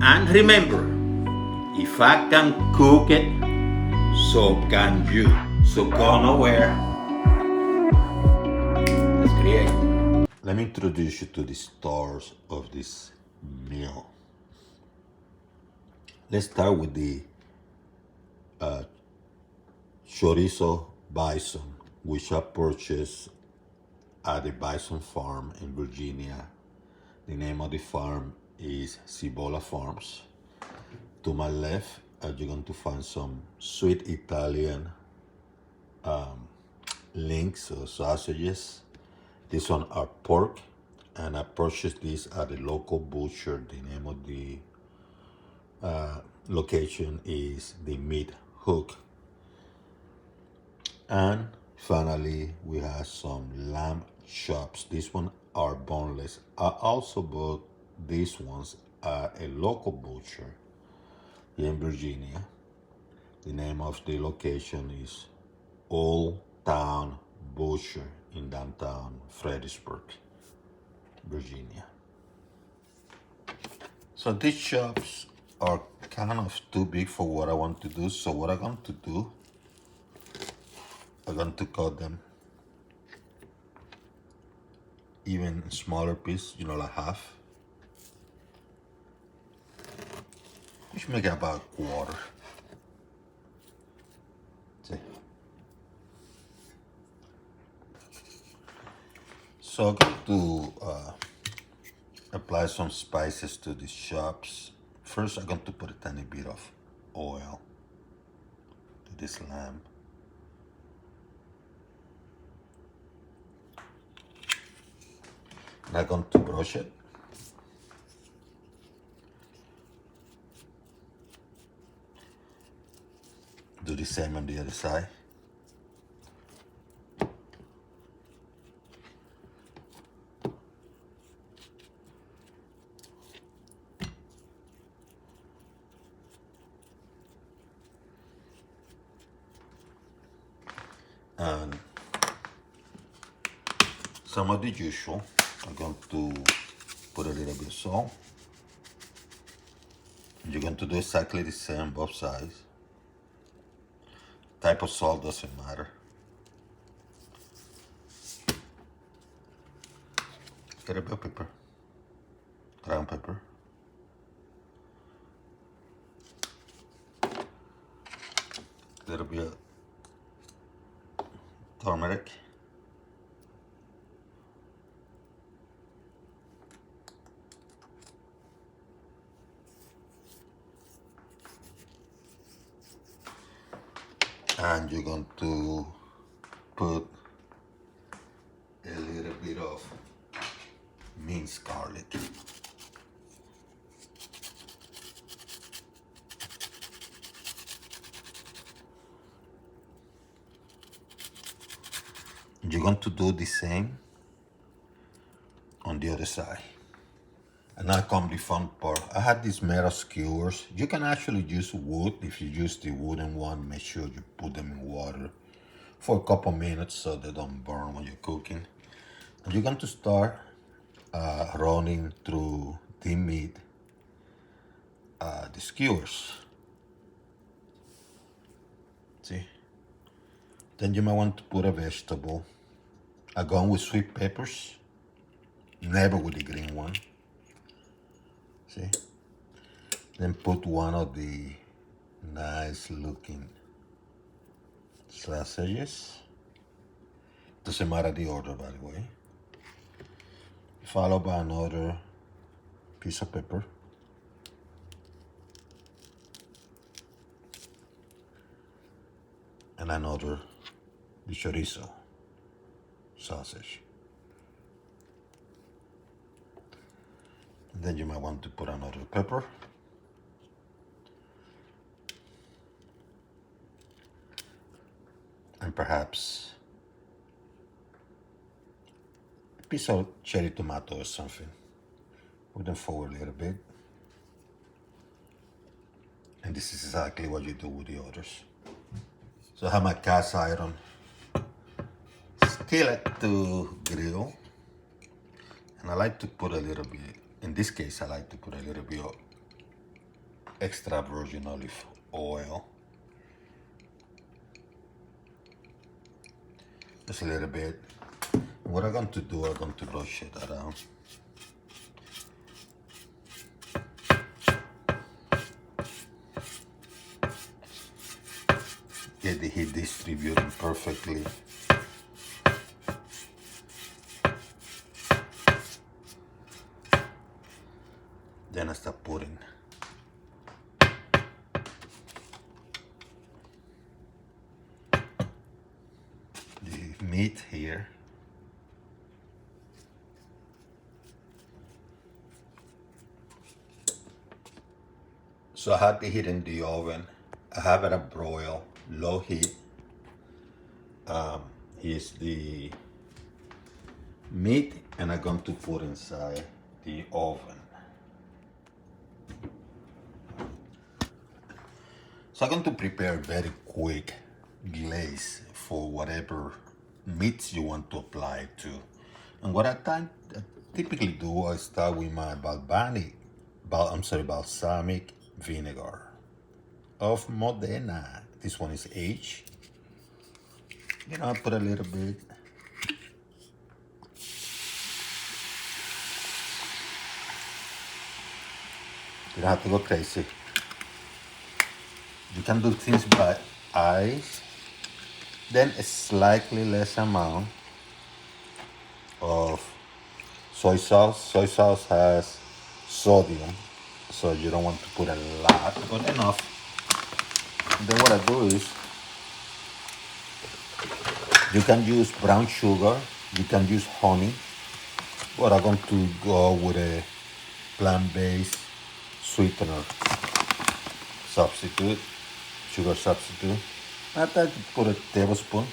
And remember, if I can cook it, so can you. So go nowhere. Let's create. Let me introduce you to the stars of this meal. Let's start with the chorizo bison, which I purchased at the Bison farm in Virginia. The name of the farm is Cibola Farms. To my left, you're going to find some sweet Italian links or sausages. This one are pork, and I purchased this at a local butcher. The name of the location is the Meat Hook. And finally, we have some lamb chops. These ones are boneless. I also bought these ones at a local butcher here in Virginia. The name of the location is Old Town Butcher in downtown Fredericksburg, Virginia. So these chops are kind of too big for what I want to do. So what I'm going to do, I'm going to cut them even smaller piece, like half, which make about a quarter. See? So I'm going to apply some spices to these chops. First, I'm going to put a tiny bit of oil to this lamb. And I'm going to brush it. Do the same on the other side. And some of the usual, I'm going to put a little bit of salt. You're going to do exactly the same both sides. Type of salt doesn't matter. Get a bit of pepper, ground pepper. A little bit of turmeric. And you're going to put a little bit of minced garlic. You're going to do the same on the other side. And now comes the fun part. I had these metal skewers. You can actually use wood. If you use the wooden one, make sure you put them in water for a couple minutes so they don't burn when you're cooking. And you're going to start running through the meat, the skewers. See? Then you might want to put a vegetable. I go with sweet peppers, never with the green one. See? Then put one of the nice looking sausages. Doesn't matter the order, by the way. Followed by another piece of pepper. And another, the chorizo sausage. And then you might want to put another pepper. And perhaps a piece of cherry tomato or something. Put them forward a little bit. And this is exactly what you do with the others. So I have my cast iron skillet to grill. And I like to put a little bit, in this case, I like to put a little bit of extra virgin olive oil. Just a little bit. What I'm going to do, I'm going to brush it around. Get the heat distributed perfectly. Then I start putting the meat here. So I have the heat in the oven. I have it at broil, low heat. Here's the meat, and I'm going to put inside the oven. So I'm going to prepare a very quick glaze for whatever meats you want to apply to. And what I typically do, I start with my balsamic vinegar of Modena. This one is H. You know, I put a little bit. You don't have to go crazy. You can do things by eyes. Then a slightly less amount of soy sauce. Soy sauce has sodium, so you don't want to put a lot, but enough. And then what I do is, you can use brown sugar, you can use honey, but I'm going to go with a plant-based sweetener substitute, sugar substitute. I try to put a tablespoon.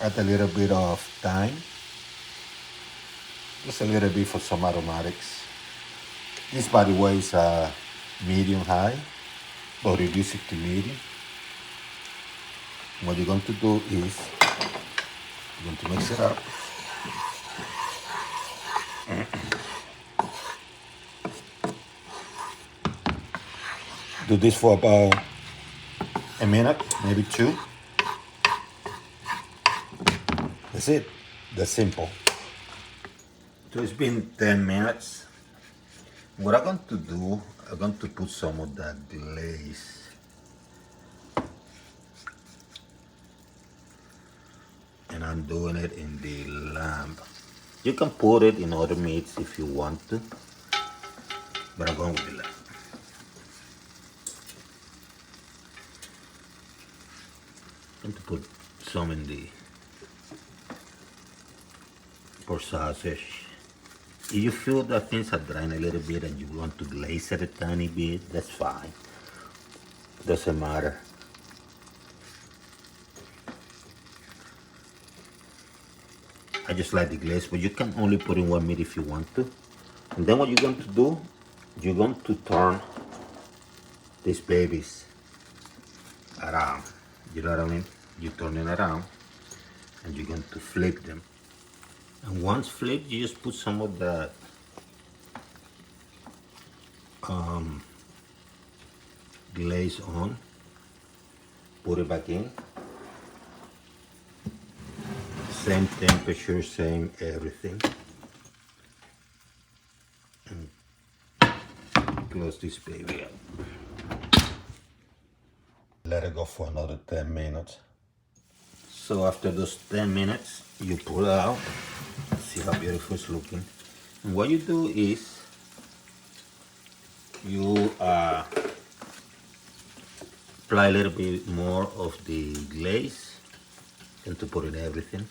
Add a little bit of thyme, just a little bit for some aromatics. This, by the way, is medium high, but reduce it to medium. What you're going to do is, you're going to mix it up. Do this for about a minute, maybe two. That's it. That's simple. So it's been 10 minutes. What I'm going to do, I'm going to put some of that glaze and I'm doing it in the lamb. You can put it in other meats if you want to, but I'm going with the lamb. I'm going to put some in the pork sausage. If you feel that things are drying a little bit and you want to glaze it a tiny bit, that's fine. Doesn't matter. I just like the glaze, but you can only put in one meat if you want to. And then what you're going to do, you're going to turn these babies around. You know what I mean? You turn it around and you're going to flip them. And once flipped, you just put some of that glaze on, put it back in. Same temperature, same everything. And close this baby up. Let it go for another 10 minutes. So after those 10 minutes, you pull it out. See how beautiful it's looking. And what you do is, you apply a little bit more of the glaze and to put in everything.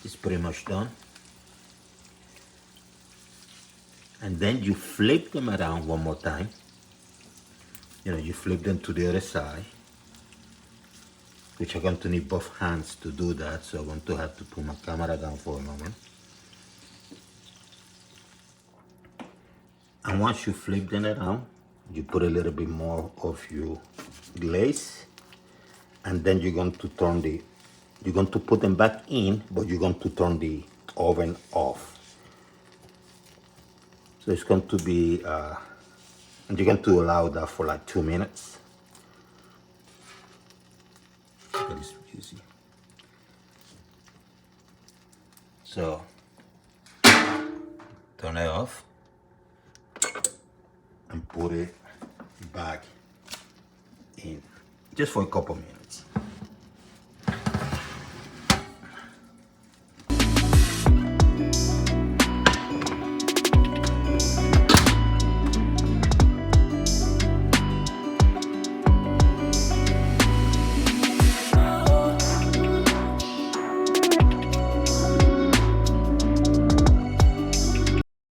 It's pretty much done. And then you flip them around one more time. You know, you flip them to the other side, which I'm going to need both hands to do that, so I'm going to have to put my camera down for a moment. And once you flip them around, you put a little bit more of your glaze, and then you're going to turn you're going to put them back in, but you're going to turn the oven off. So it's going to be, and you're going to allow that for like 2 minutes. That is easy. So turn it off and put it back in just for a couple minutes.